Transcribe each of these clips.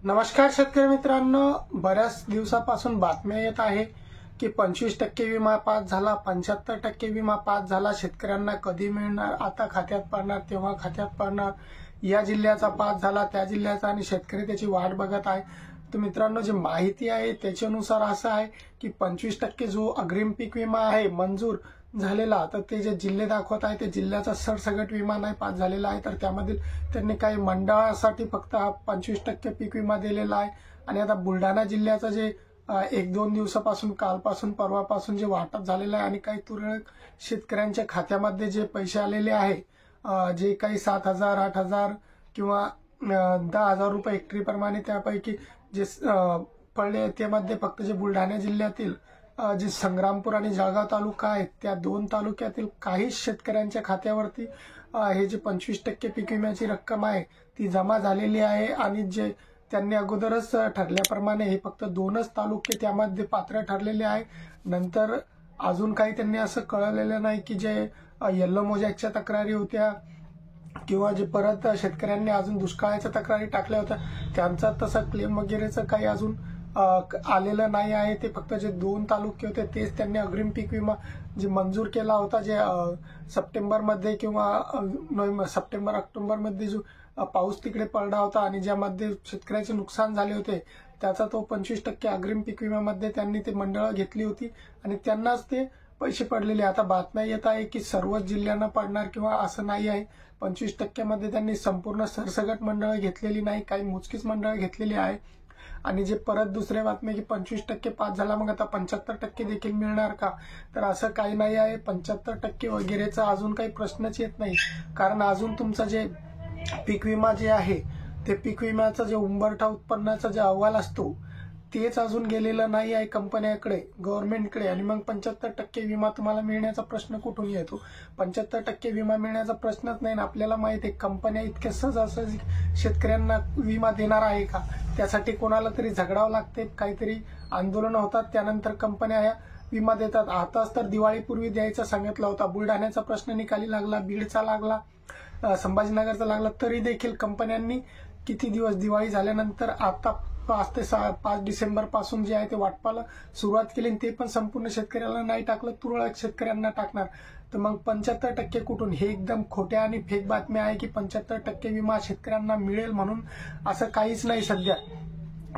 नमस्कार शेतकरी मित्रांनो, बऱ्याच दिवसापासून बातम्या येत आहे की 25% विमा पास झाला, 75% विमा पास झाला. शेतकऱ्यांना कधी मिळणार, आता खात्यात पडणार, तेव्हा खात्यात पडणार. या जिल्ह्याचा पास झाला, त्या जिल्ह्याचा, आणि शेतकरी त्याची वाट बघत आहे. तर मित्रांनो, जी माहिती आहे त्याच्यानुसार असं आहे की 25% जो अग्रिम पीक विमा आहे मंजूर झालेला, तर ते जे जिल्हे दाखवत आहे ते जिल्ह्याचा सरसकट विमा नाही पास झालेला आहे. तर त्यामधील त्यांनी काही मंडळासाठी फक्त हा 25% पीक विमा दिलेला आहे. आणि आता बुलढाणा जिल्ह्याचं जे 1-2 दिवसापासून, कालपासून, परवापासून जे वाटप झालेलं आहे आणि काही तुरळक शेतकऱ्यांच्या खात्यामध्ये जे पैसे आलेले आहे, जे काही 7,000, 8,000 किंवा 10,000 रुपये हेक्टरीप्रमाणे, त्यापैकी जे पडले त्यामध्ये फक्त जे बुलढाणा जिल्ह्यातील जे संग्रामपूर आणि जळगाव तालुका आहेत, त्या 2 तालुक्यातील काही शेतकऱ्यांच्या खात्यावरती हे जे 25% पीक विम्याची रक्कम आहे ती जमा झालेली आहे. आणि जे त्यांनी अगोदरच ठरल्याप्रमाणे हे फक्त 2च तालुके त्यामध्ये पात्र ठरलेले आहे. नंतर अजून काही त्यांनी असं कळवलेलं नाही की जे येल्लो मोजॅकच्या तक्रारी होत्या किंवा जे परत शेतकऱ्यांनी अजून दुष्काळाच्या तक्रारी टाकल्या होत्या, त्यांचा तसा क्लेम वगैरेचं काही अजून आलेलं नाही आहे. ते फक्त जे 2 तालुके होते तेच त्यांनी अग्रिम पीक विमा जे मंजूर केला होता, जे सप्टेंबरमध्ये किंवा सप्टेंबर ऑक्टोबरमध्ये जो पाऊस तिकडे पडला होता आणि ज्यामध्ये शेतकऱ्याचे नुकसान झाले होते, त्याचा तो 25% अग्रिम पीक विम्यामध्ये त्यांनी ते मंडळं घेतली होती आणि त्यांनाच ते पैसे पडलेले. आता बातम्या येत आहे की सर्वच जिल्ह्यांना पडणार किंवा असं नाही आहे. 25% मध्ये त्यांनी संपूर्ण सरसकट मंडळं घेतलेली नाही, काही मोजकीच मंडळं घेतलेली आहे. आणि जे परत दुसऱ्या बातम्या की 25% पास झाला, मग आता 75% देखील मिळणार का, तर असं काही नाही आहे. 75% वगैरेचा अजून काही प्रश्नच येत नाही, कारण अजून तुमचं जे पीक विमा जे आहे ते पीक विम्याचा जे उंबरठा उत्पन्नाचा जे अहवाल असतो तेच अजून गेलेलं नाही आहे कंपन्याकडे, गव्हर्नमेंटकडे. आणि मग 75% विमा तुम्हाला मिळण्याचा प्रश्न कुठून येतो? 75% विमा मिळण्याचा प्रश्नच नाही ना. आपल्याला माहिती आहे कंपन्या इतक्या सहजासहजी शेतकऱ्यांना विमा देणार आहे का? त्यासाठी कोणाला तरी झगडावं लागते, काहीतरी आंदोलन होतात, त्यानंतर कंपन्या ह्या विमा देतात. आताच तर दिवाळीपूर्वी द्यायचा सांगितला होता. बुलढाण्याचा प्रश्न निकाली लागला, बीडचा लागला, संभाजीनगरचा लागला, तरी देखील कंपन्यांनी किती दिवस, दिवाळी झाल्यानंतर आता 5 डिसेंबर पासून जे आहे ते वाटपाला सुरुवात केली. ते पण संपूर्ण शेतकऱ्याला नाही टाकलं, तुरळक शेतकऱ्यांना टाकणार. तर मग 75% कुठून? हे एकदम खोट्या आणि फेक बातम्या आहे की 75% विमा शेतकऱ्यांना मिळेल म्हणून असं काहीच नाही सध्या.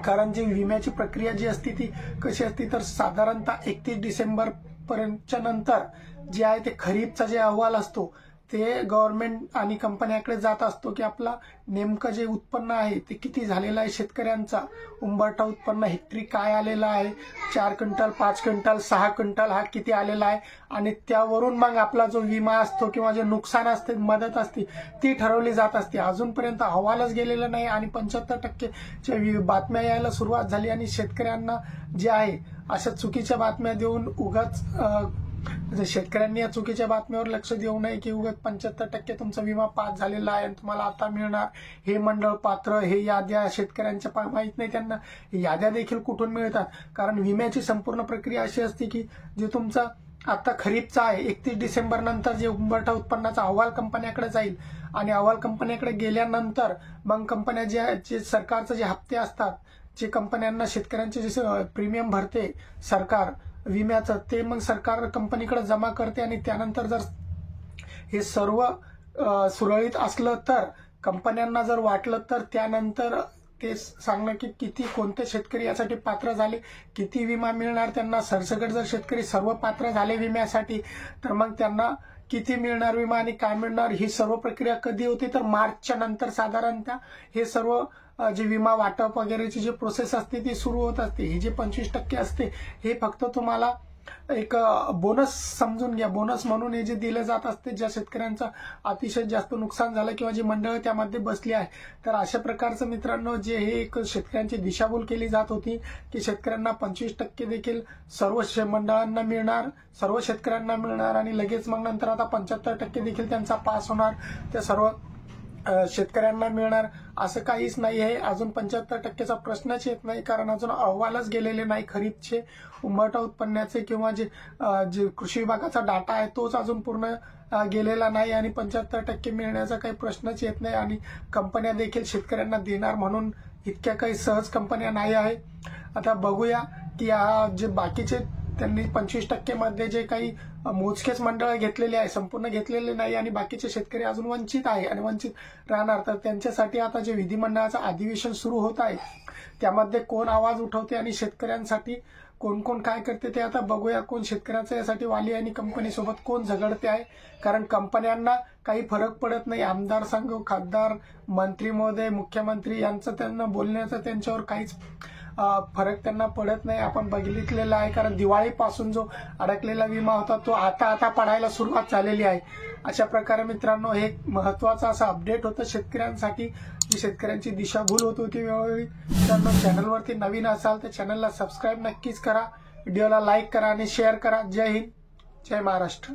कारण जी विम्याची प्रक्रिया जी असते ती कशी असते, तर साधारणतः 31 डिसेंबर पर्यंतच्या नंतर जे आहे ते खरीपचा जे अहवाल असतो ते गव्हर्नमेंट आणि कंपन्याकडे जात असतो की आपला नेमकं जे उत्पन्न आहे ते किती झालेलं आहे, शेतकऱ्यांचा उंबरठा उत्पन्न हेक्टरी काय आलेला आहे, 4 क्विंटल, 5 क्विंटल, 6 क्विंटल हा किती आलेला आहे. आणि त्यावरून मग आपला जो विमा असतो किंवा जे नुकसान असते, मदत असते, ती ठरवली जात असते. अजूनपर्यंत अहवालच गेलेला नाही आणि 75%च्या बातम्या यायला सुरुवात झाली. आणि शेतकऱ्यांना जे आहे अशा चुकीच्या बातम्या देऊन उगाच शेतकऱ्यांनी या चुकीच्या बातम्यावर लक्ष देऊ नये की उगाच 75% तुमचा विमा पास झालेला आहे आणि तुम्हाला आता मिळणार, हे मंडळ पात्र, हे याद्या शेतकऱ्यांच्या माहित नाही त्यांना. याद्या देखील कुठून मिळतात? कारण विम्याची संपूर्ण प्रक्रिया अशी असते की जे तुमचा आता खरीपचा आहे 31 डिसेंबर नंतर जे उंबरठा उत्पन्नाचा अहवाल कंपन्याकडे जाईल आणि अहवाल कंपन्याकडे गेल्यानंतर मग कंपन्या जे सरकारचे जे हप्ते असतात, जे कंपन्यांना शेतकऱ्यांचे जे प्रीमियम भरते सरकार विम्याचं, ते मग सरकार कंपनीकडे जमा करते. आणि त्यानंतर जर हे सर्व सुरळीत असलं तर कंपन्यांना जर वाटलं तर त्यानंतर ते सांगणं की किती कोणते शेतकरी यासाठी पात्र झाले, किती विमा मिळणार त्यांना. सरसकट जर शेतकरी सर्व पात्र झाले विम्यासाठी तर मग त्यांना किती मिळणार विमा आणि काय मिळणार, ही सर्व प्रक्रिया कधी होती, तर मार्चच्या नंतर साधारणतः हे सर्व जे विमा वाटप वगैरेची जी प्रोसेस असते ती सुरू होत असते. हे जे 25% असते हे फक्त तुम्हाला एक बोनस समजून घ्या, बोनस म्हणून हे जे दिले जात असते ज्या शेतकऱ्यांचं अतिशय जास्त नुकसान झालं किंवा जी मंडळं त्यामध्ये बसली आहे. तर अशा प्रकारचं मित्रांनो जे हे एक शेतकऱ्यांची दिशाभूल केली जात होती की शेतकऱ्यांना 25% देखील सर्व मंडळांना मिळणार, सर्व शेतकऱ्यांना मिळणार आणि लगेच मग नंतर आता 75% देखील त्यांचा पास होणार, त्या सर्व शेतकऱ्यांना मिळणार, असं काहीच नाही आहे. अजून 75%चा प्रश्नच येत नाही, कारण अजून अहवालच गेलेले नाही खरीपचे उंबरठा उत्पन्नाचे किंवा जे कृषी विभागाचा डाटा आहे तोच अजून पूर्ण गेलेला नाही आणि 75% मिळण्याचा काही प्रश्नच येत नाही. आणि कंपन्या देखील शेतकऱ्यांना देणार म्हणून इतक्या काही सहज कंपन्या नाही आहे। आता बघूया की हा जे बाकीचे त्यांनी 25% मध्ये जे काही मोजकेच मंडळ घेतलेले आहे, संपूर्ण घेतलेले नाही आणि बाकीचे शेतकरी अजून वंचित आहे आणि वंचित राहणार, तर त्यांच्यासाठी आता जे विधिमंडळाचं अधिवेशन सुरू होत आहे त्यामध्ये कोण आवाज उठवते आणि शेतकऱ्यांसाठी कोण कोण काय करते ते आता बघूया। कोण शेतकऱ्याचा यासाठी वाली आणि कंपनी सोबत कोण झगडते आहे, कारण कंपन्यांना काही फरक पडत नाही। आमदार संघ, खासदार, मंत्री महोदय, मुख्यमंत्री यांचं त्यांना बोलण्याचं त्यांच्यावर काहीच फरक त्यांना पडत नाही। आपण बघितलेला आहे, कारण दिवाळीपासून जो अडकलेला विमा होता तो आता पडायला सुरुवात झालेली आहे। अशा प्रकारे मित्रांनो हे महत्त्वाचं असं अपडेट होतं शेतकऱ्यांसाठी, जी शेतकऱ्यांची दिशाभूल होत होती वेळोवेळी। मित्रांनो चॅनलवरती नवीन असाल तर चॅनलला सबस्क्राईब नक्कीच करा, व्हिडिओला लाईक करा आणि शेअर करा। जय हिंद, जय महाराष्ट्र।